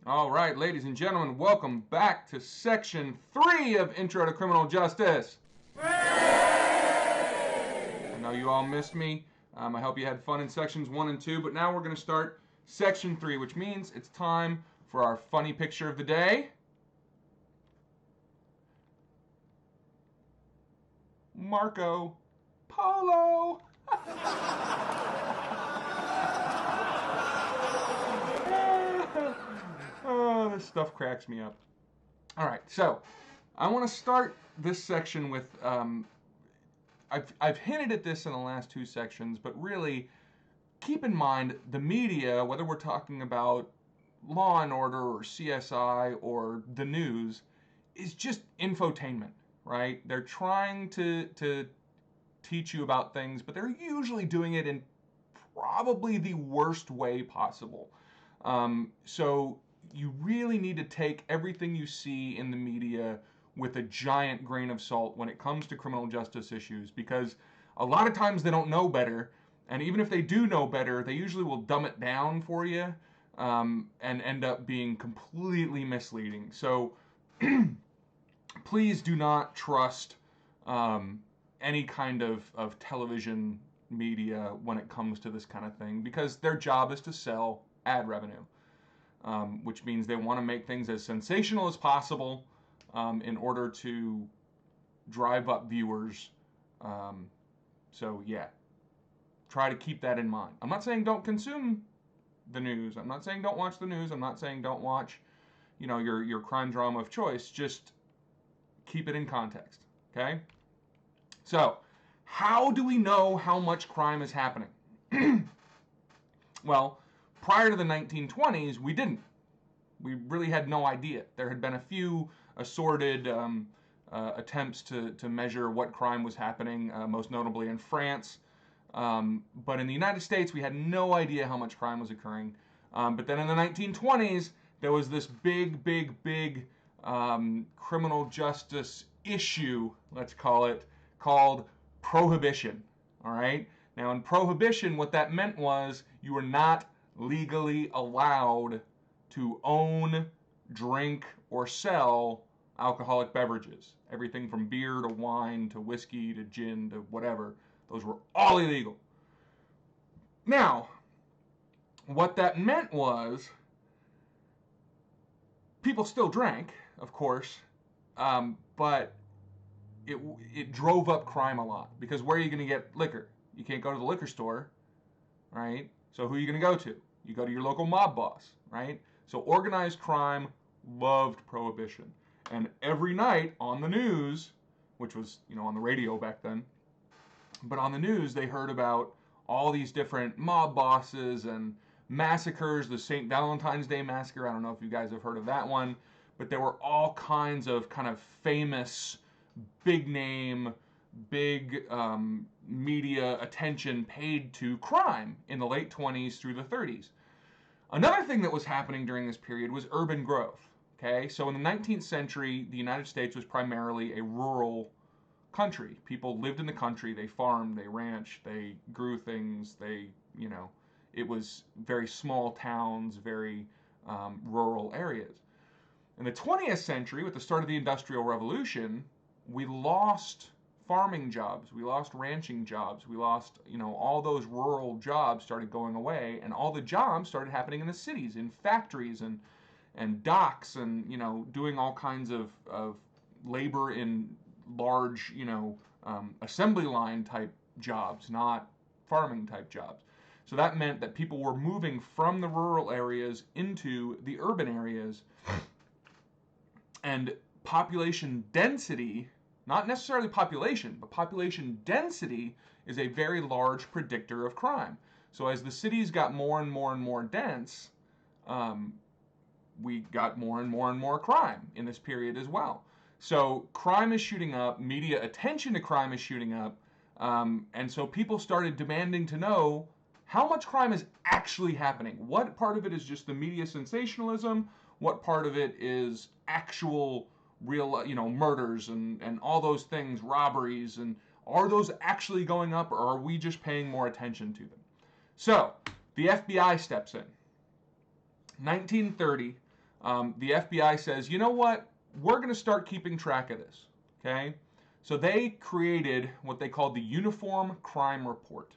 All right, ladies and gentlemen, welcome back to Section 3 of Intro to Criminal Justice. I know you all missed me. I hope you had fun in Sections 1 and 2, but now we're going to start Section 3, which means it's time for our funny picture of the day. Marco Polo. Oh, this stuff cracks me up. All right, so I want to start this section with, I've hinted at this in the last two sections, but really keep in mind the media, whether we're talking about Law and Order or CSI or the news, is just infotainment, right? They're trying to teach you about things, but they're usually doing it in probably the worst way possible. So you really need to take everything you see in the media with a giant grain of salt when it comes to criminal justice issues, because a lot of times they don't know better, and even if they do know better, they usually will dumb it down for you and end up being completely misleading. So please do not trust any kind of television media when it comes to this kind of thing, because their job is to sell ad revenue. Which means they want to make things as sensational as possible in order to drive up viewers. So yeah, try to keep that in mind. I'm not saying don't consume the news. I'm not saying don't watch the news. I'm not saying don't watch, your crime drama of choice. Just keep it in context, okay? So, how do we know how much crime is happening? Well, prior to the 1920s, we didn't. We really had no idea. There had been a few assorted attempts to measure what crime was happening, most notably in France. But in the United States, we had no idea how much crime was occurring. But then in the 1920s, there was this big criminal justice issue, let's call it, called prohibition. All right? Now, in prohibition, what that meant was you were not legally allowed to own, drink, or sell alcoholic beverages. Everything from beer to wine to whiskey to gin to whatever. Those were all illegal. Now, what that meant was people still drank, of course, but it drove up crime a lot, because where are you going to get liquor? You can't go to the liquor store, right? So who are you going to go to? You go to your local mob boss, right? So organized crime loved prohibition. And every night on the news, which was, on the radio back then, but on the news they heard about all these different mob bosses and massacres. The St. Valentine's Day Massacre, I don't know if you guys have heard of that one, but there were all kinds of kind of famous, big name, big media attention paid to crime in the late 20s through the 30s. Another thing that was happening during this period was urban growth. Okay, so in the 19th century, the United States was primarily a rural country. People lived in the country, they farmed, they ranched, they grew things, it was very small towns, very rural areas. In the 20th century, with the start of the Industrial Revolution, we lost farming jobs, we lost ranching jobs, we lost, all those rural jobs started going away, and all the jobs started happening in the cities, in factories and docks, and, doing all kinds of labor in large, assembly line type jobs, not farming type jobs. So that meant that people were moving from the rural areas into the urban areas, and population density, not necessarily population, but population density is a very large predictor of crime. So as the cities got more and more and more dense, we got more and more crime in this period as well. So crime is shooting up, media attention to crime is shooting up, and so people started demanding to know how much crime is actually happening. What part of it is just the media sensationalism? What part of it is actual real, murders and all those things, robberies, and are those actually going up, or are we just paying more attention to them? So the FBI steps in. 1930, the FBI says, you know what? We're going to start keeping track of this. Okay? So they created what they called the Uniform Crime Report.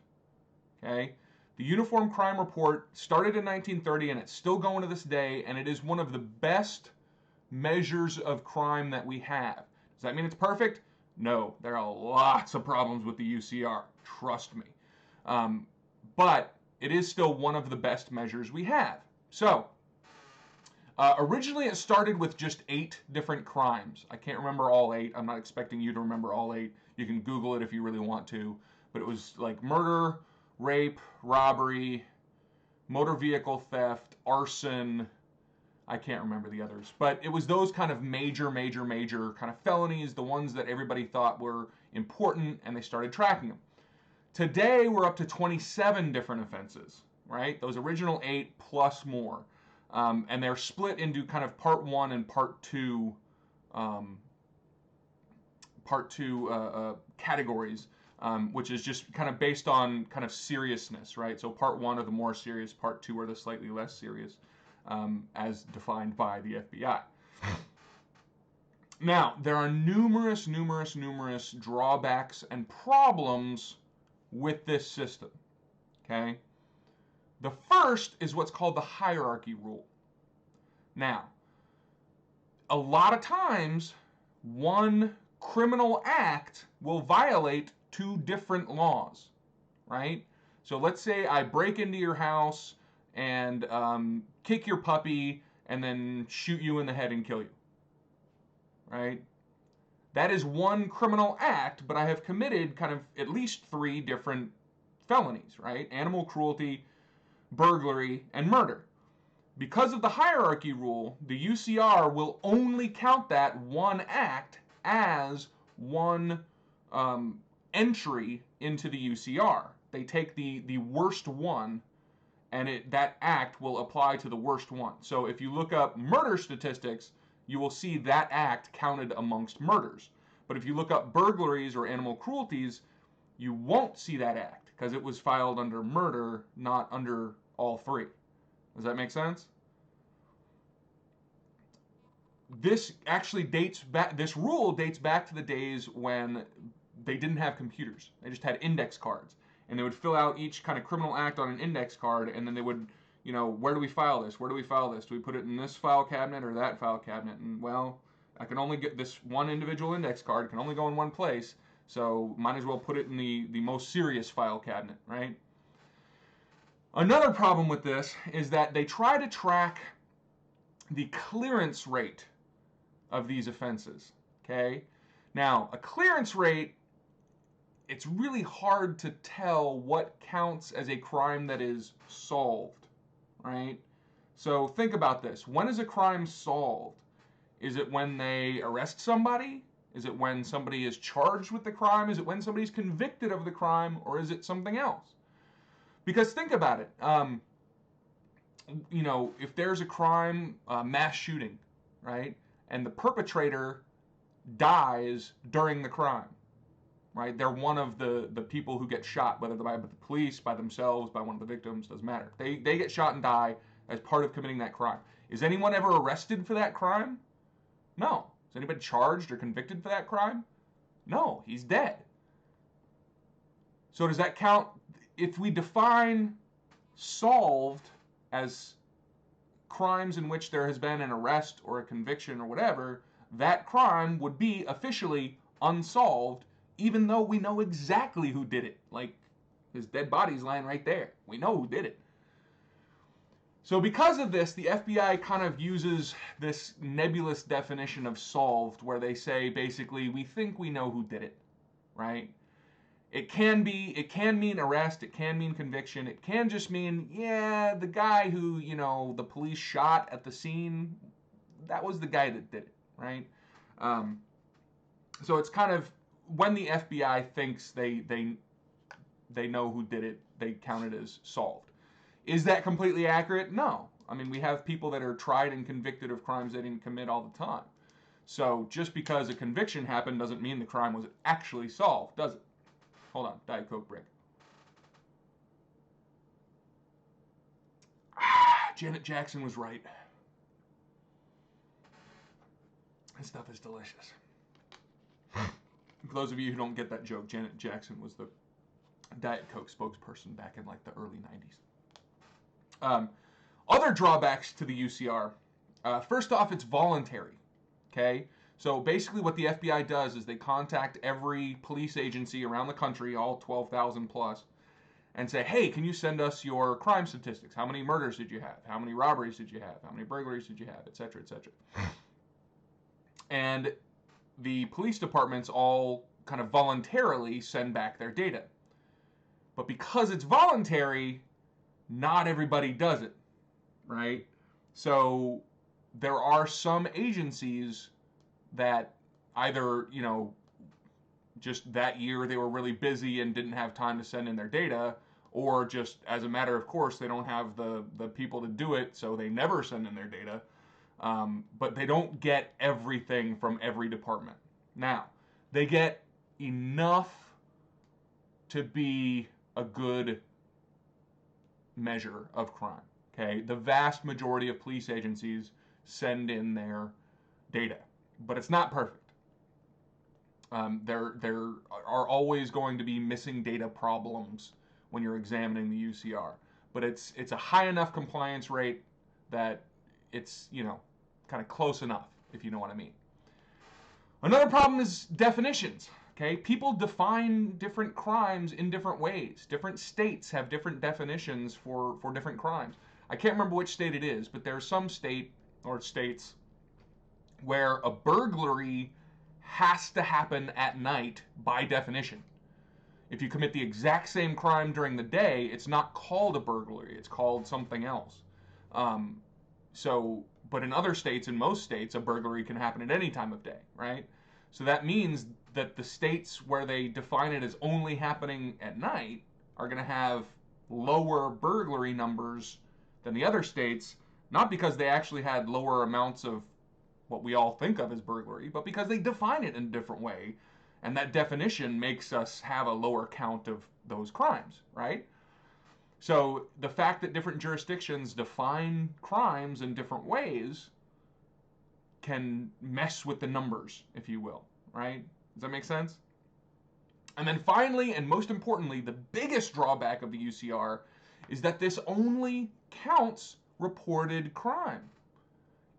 Okay? The Uniform Crime Report started in 1930 and it's still going to this day, and it is one of the best measures of crime that we have. Does that mean it's perfect? No, there are lots of problems with the UCR, trust me. But it is still one of the best measures we have. So, originally it started with just 8 different crimes. I can't remember all 8. I'm not expecting you to remember all 8. You can Google it if you really want to. But it was like murder, rape, robbery, motor vehicle theft, arson. I can't remember the others. But it was those kind of major kind of felonies, the ones that everybody thought were important, and they started tracking them. Today, we're up to 27 different offenses, right? Those original 8 plus more. And they're split into kind of part 1 and part 2 categories, which is just kind of based on kind of seriousness, right? So part 1 are the more serious, part 2 are the slightly less serious, as defined by the FBI. Now, there are numerous drawbacks and problems with this system, okay? The first is what's called the hierarchy rule. Now, a lot of times, one criminal act will violate 2 different laws, right? So let's say I break into your house and kick your puppy and then shoot you in the head and kill you, right? That is one criminal act, but I have committed kind of at least 3 different felonies, right? Animal cruelty, burglary, and murder. Because of the hierarchy rule, the UCR will only count that one act as one entry into the UCR. They take the worst one, and that act will apply to the worst one. So if you look up murder statistics, you will see that act counted amongst murders. But if you look up burglaries or animal cruelties, you won't see that act because it was filed under murder, not under all 3. Does that make sense? This actually dates back, this rule dates back to the days when they didn't have computers. They just had index cards. And they would fill out each kind of criminal act on an index card, and then they would, you know, where do we file this? Where do we file this? Do we put it in this file cabinet or that file cabinet? And, well, I can only get this one individual index card, can only go in one place, so might as well put it in the most serious file cabinet, right? Another problem with this is that they try to track the clearance rate of these offenses, okay? Now, a clearance rate, it's really hard to tell what counts as a crime that is solved, right? So think about this. When is a crime solved? Is it when they arrest somebody? Is it when somebody is charged with the crime? Is it when somebody's convicted of the crime? Or is it something else? Because think about it. You know, if there's a crime, mass shooting, right? And the perpetrator dies during the crime, right? They're one of the people who get shot, whether by the police, by themselves, by one of the victims, doesn't matter. They get shot and die as part of committing that crime. Is anyone ever arrested for that crime? No. Is anybody charged or convicted for that crime? No, he's dead. So does that count? If we define solved as crimes in which there has been an arrest or a conviction or whatever, that crime would be officially unsolved, even though we know exactly who did it. Like, his dead body's lying right there. We know who did it. So because of this, the FBI kind of uses this nebulous definition of solved, where they say, basically, we think we know who did it, right? It can mean arrest, it can mean conviction, it can just mean, yeah, the guy who, you know, the police shot at the scene, that was the guy that did it, right? So it's kind of, when the FBI thinks they know who did it, they count it as solved. Is that completely accurate? No. I mean, we have people that are tried and convicted of crimes they didn't commit all the time. So just because a conviction happened doesn't mean the crime was actually solved, does it? Hold on, Diet Coke break. Janet Jackson was right. This stuff is delicious. For those of you who don't get that joke, Janet Jackson was the Diet Coke spokesperson back in like the early 90s. Other drawbacks to the UCR. First off, it's voluntary. Okay? So basically what the FBI does is they contact every police agency around the country, all 12,000 plus, and say, hey, can you send us your crime statistics? How many murders did you have? How many robberies did you have? How many burglaries did you have? Et cetera, et cetera. And the police departments all kind of voluntarily send back their data. But because it's voluntary, not everybody does it, right? So there are some agencies that either, you know, just that year they were really busy and didn't have time to send in their data, or just as a matter of course they don't have the people to do it, so they never send in their data. But they don't get everything from every department. Now, they get enough to be a good measure of crime. Okay, the vast majority of police agencies send in their data, but it's not perfect. There are always going to be missing data problems when you're examining the UCR, but it's a high enough compliance rate that it's, you know, kind of close enough, if you know what I mean. Another problem is definitions. Okay, people define different crimes in different ways. Different states have different definitions for different crimes. I can't remember which state it is, but there's some state or states where a burglary has to happen at night by definition. If you commit the exact same crime during the day, it's not called a burglary. It's called something else. But in other states, in most states, a burglary can happen at any time of day, right? So that means that the states where they define it as only happening at night are going to have lower burglary numbers than the other states, not because they actually had lower amounts of what we all think of as burglary, but because they define it in a different way, and that definition makes us have a lower count of those crimes, right? So the fact that different jurisdictions define crimes in different ways can mess with the numbers, if you will, right? Does that make sense? And then finally, and most importantly, the biggest drawback of the UCR is that this only counts reported crime.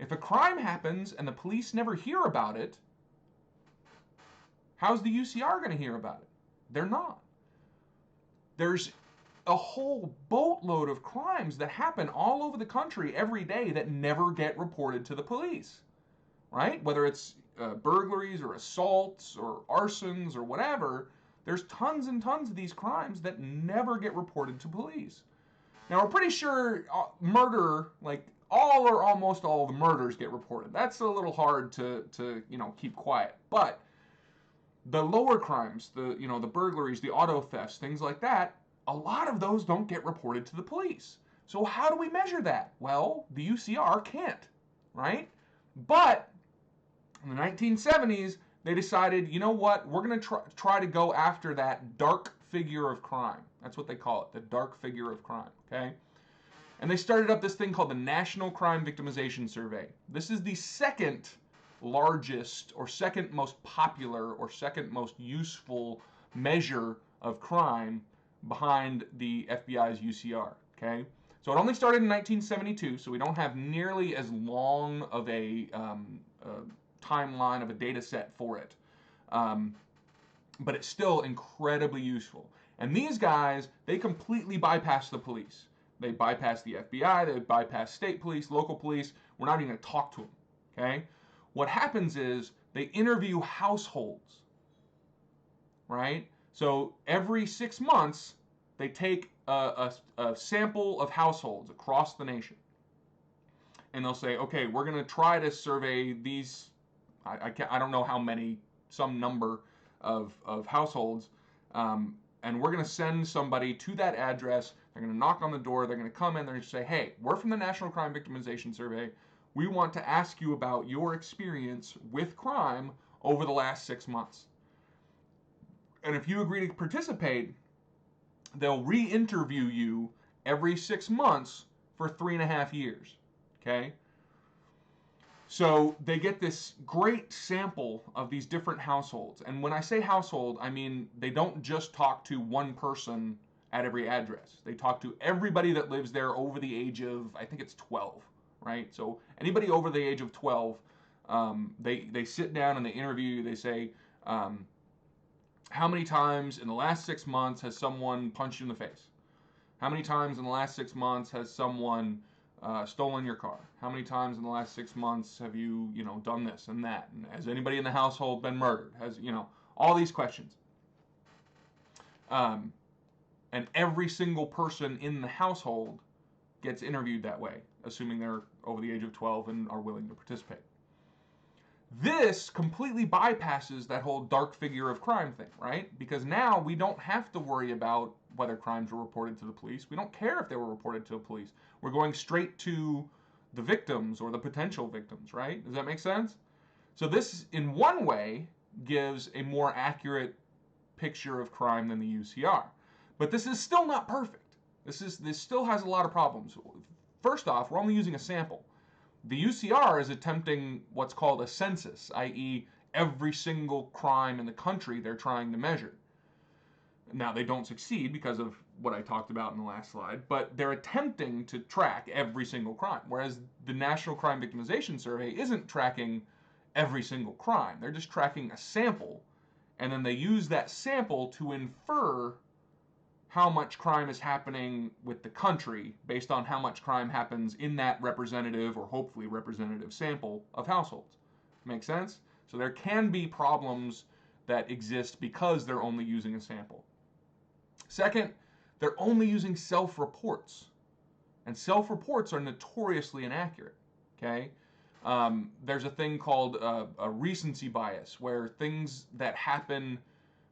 If a crime happens and the police never hear about it, how's the UCR going to hear about it? They're not. There's a whole boatload of crimes that happen all over the country every day that never get reported to the police, right? Whether it's burglaries or assaults or arsons or whatever, there's tons and tons of these crimes that never get reported to police. Now, we're pretty sure murder, like all or almost all of the murders get reported. That's a little hard to keep quiet. But the lower crimes, the burglaries, the auto thefts, things like that, a lot of those don't get reported to the police. So how do we measure that? Well, the UCR can't, right? But in the 1970s, they decided, you know what, we're going to try to go after that dark figure of crime. That's what they call it, the dark figure of crime, okay? And they started up this thing called the National Crime Victimization Survey. This is the second largest or second most popular or second most useful measure of crime behind the FBI's UCR, okay? So it only started in 1972, so we don't have nearly as long of a timeline of a data set for it. But it's still incredibly useful. And these guys, they completely bypass the police. They bypass the FBI, they bypass state police, local police. We're not even going to talk to them, okay? What happens is they interview households, right? So every 6 months, they take a sample of households across the nation. And they'll say, okay, we're going to try to survey these, I don't know how many, some number of households, and we're going to send somebody to that address. They're going to knock on the door. They're going to come in. They're going to say, hey, we're from the National Crime Victimization Survey. We want to ask you about your experience with crime over the last 6 months. And if you agree to participate, they'll re-interview you every 6 months for 3.5 years. Okay? So they get this great sample of these different households. And when I say household, I mean they don't just talk to one person at every address. They talk to everybody that lives there over the age of, I think it's 12, right? So anybody over the age of 12, they sit down and they interview you. They say, how many times in the last 6 months has someone punched you in the face? How many times in the last 6 months has someone stolen your car? How many times in the last 6 months have you, done this and that? And has anybody in the household been murdered? Has, all these questions. And every single person in the household gets interviewed that way, assuming they're over the age of 12 and are willing to participate. This completely bypasses that whole dark figure of crime thing, right? Because now we don't have to worry about whether crimes were reported to the police. We don't care if they were reported to the police. We're going straight to the victims or the potential victims, right? Does that make sense? So this, in one way, gives a more accurate picture of crime than the UCR. But this is still not perfect. This still has a lot of problems. First off, we're only using a sample. The UCR is attempting what's called a census, i.e., every single crime in the country they're trying to measure. Now, they don't succeed because of what I talked about in the last slide, but they're attempting to track every single crime, whereas the National Crime Victimization Survey isn't tracking every single crime. They're just tracking a sample, and then they use that sample to infer how much crime is happening with the country based on how much crime happens in that representative or hopefully representative sample of households. Make sense? So there can be problems that exist because they're only using a sample. Second, they're only using self-reports. And self-reports are notoriously inaccurate. Okay? There's a thing called a recency bias, where things that happen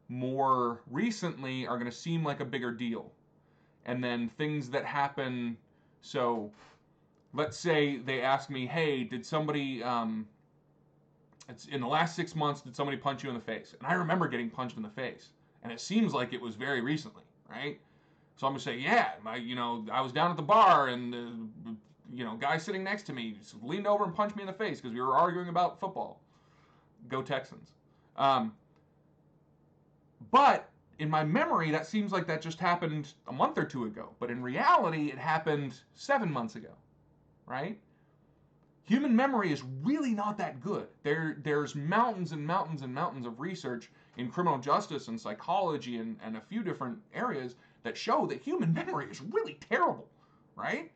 more recently are going to seem like a bigger deal. And then things that happen, so let's say they ask me, hey, did somebody, it's in the last 6 months, did somebody punch you in the face? And I remember getting punched in the face. And it seems like it was very recently, right? So I'm going to say, yeah, I was down at the bar and the guy sitting next to me leaned over and punched me in the face because we were arguing about football. Go Texans. But in my memory, that seems like that just happened a month or two ago. But in reality, it happened 7 months ago, right? Human memory is really not that good. There's mountains and mountains and mountains of research in criminal justice and psychology and a few different areas that show that human memory is really terrible, right?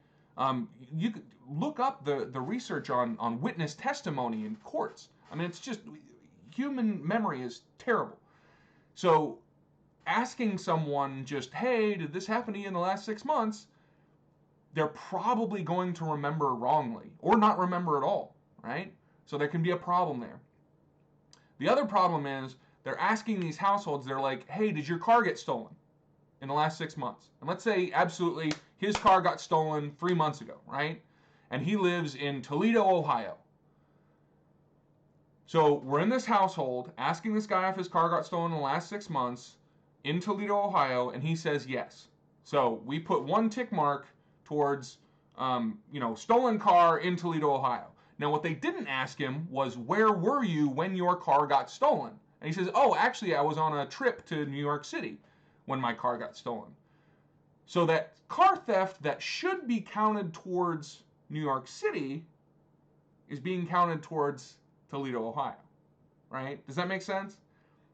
You could look up the research on witness testimony in courts. I mean, it's just, human memory is terrible. So asking someone just, hey, did this happen to you in the last 6 months? They're probably going to remember wrongly or not remember at all, right? So there can be a problem there. The other problem is they're asking these households, they're like, hey, did your car get stolen in the last 6 months? And let's say absolutely his car got stolen 3 months ago, right? And he lives in Toledo, Ohio. So we're in this household asking this guy if his car got stolen in the last 6 months in Toledo, Ohio, and he says yes. So we put one tick mark towards, stolen car in Toledo, Ohio. Now what they didn't ask him was, where were you when your car got stolen? And he says, oh, actually I was on a trip to New York City when my car got stolen. So that car theft that should be counted towards New York City is being counted towards Toledo, Ohio, right? Does that make sense?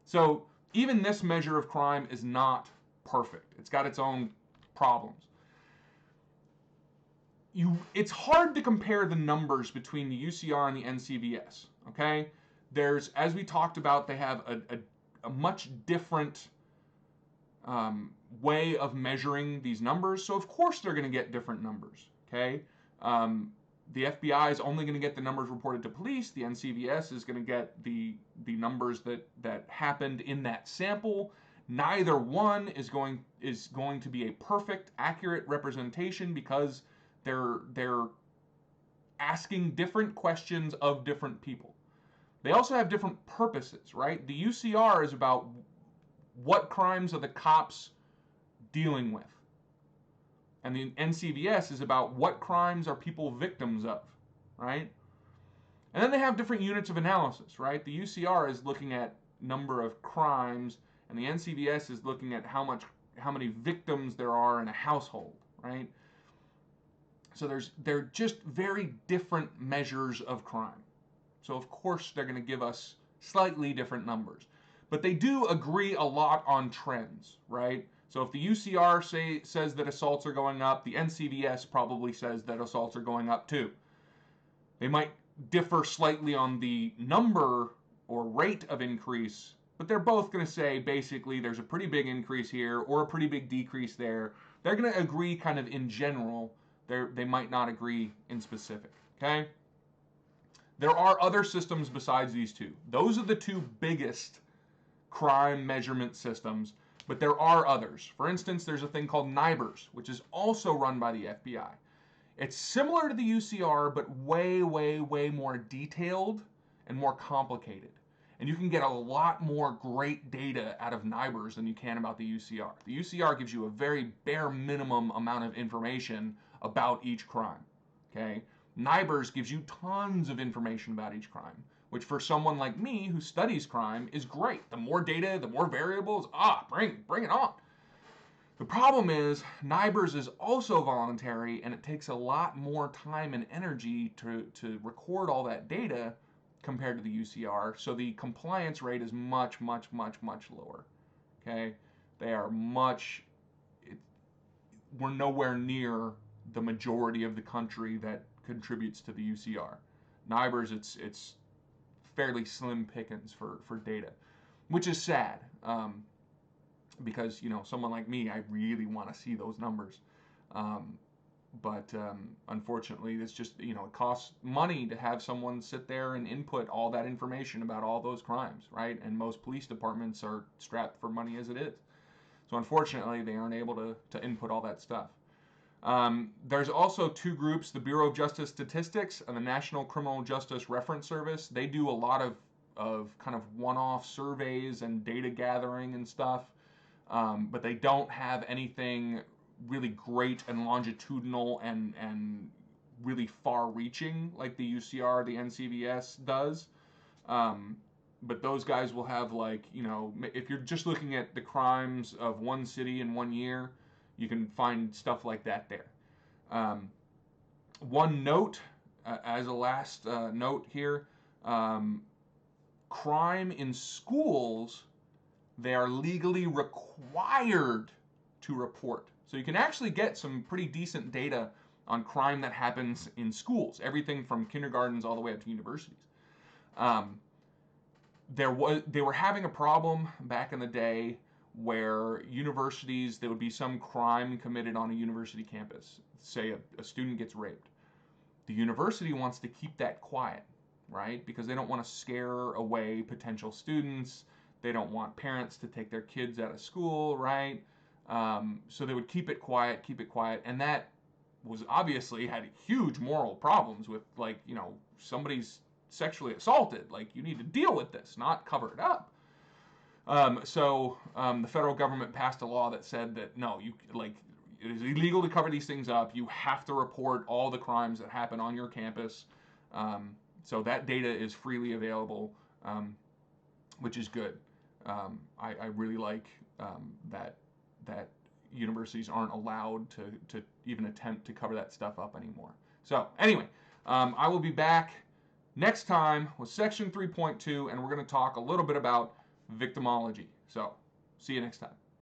So even this measure of crime is not perfect. It's got its own problems. It's hard to compare the numbers between the UCR and the NCVS, okay? There's, as we talked about, they have a much different way of measuring these numbers, so of course they're going to get different numbers, okay? The FBI is only going to get the numbers reported to police. The NCVS is going to get the numbers that happened in that sample. Neither one is going to be a perfect, accurate representation because they're asking different questions of different people. They also have different purposes, right? The UCR is about what crimes are the cops dealing with. And the NCVS is about what crimes are people victims of, right? And then they have different units of analysis, right? The UCR is looking at number of crimes, and the NCVS is looking at how many victims there are in a household, right? So they're just very different measures of crime. So of course they're going to give us slightly different numbers. But they do agree a lot on trends, right? So if the UCR says that assaults are going up, the NCVS probably says that assaults are going up too. They might differ slightly on the number or rate of increase, but they're both going to say basically there's a pretty big increase here or a pretty big decrease there. They're going to agree kind of in general. They might not agree in specific, okay? There are other systems besides these two. Those are the two biggest crime measurement systems, but there are others. For instance, there's a thing called NIBRS, which is also run by the FBI. It's similar to the UCR, but way, way, way more detailed and more complicated. And you can get a lot more great data out of NIBRS than you can about the UCR. The UCR gives you a very bare minimum amount of information about each crime, okay? NIBRS gives you tons of information about each crime, which for someone like me who studies crime is great. The more data, the more variables, bring it on. The problem is NIBRS is also voluntary, and it takes a lot more time and energy to record all that data compared to the UCR, so the compliance rate is much, much, much, much lower, okay? We're nowhere near the majority of the country that contributes to the UCR. NIBRS, it's fairly slim pickings for data, which is sad, because, you know, someone like me, I really want to see those numbers. But unfortunately, it's just, you know, it costs money to have someone sit there and input all that information about all those crimes, right? And most police departments are strapped for money as it is. So unfortunately, they aren't able to input all that stuff. There's also two groups, the Bureau of Justice Statistics and the National Criminal Justice Reference Service. They do a lot of kind of one-off surveys and data gathering and stuff, but they don't have anything really great and longitudinal and really far-reaching like the UCR, the NCVS does. But those guys will have, like, you know, if you're just looking at the crimes of one city in 1 year, you can find stuff like that there. One note, as a last note here, crime in schools, they are legally required to report. So you can actually get some pretty decent data on crime that happens in schools, everything from kindergartens all the way up to universities. They were having a problem back in the day where universities, there would be some crime committed on a university campus. Say a student gets raped. The university wants to keep that quiet, right? Because they don't want to scare away potential students. They don't want parents to take their kids out of school, right? So they would keep it quiet, and that was obviously had huge moral problems with, like, you know, somebody's sexually assaulted. Like, you need to deal with this, not cover it up. So the federal government passed a law that said that no, it is illegal to cover these things up. You have to report all the crimes that happen on your campus. So that data is freely available, which is good. I really like that universities aren't allowed to even attempt to cover that stuff up anymore. So anyway, I will be back next time with section 3.2, and we're going to talk a little bit about victimology. So see you next time.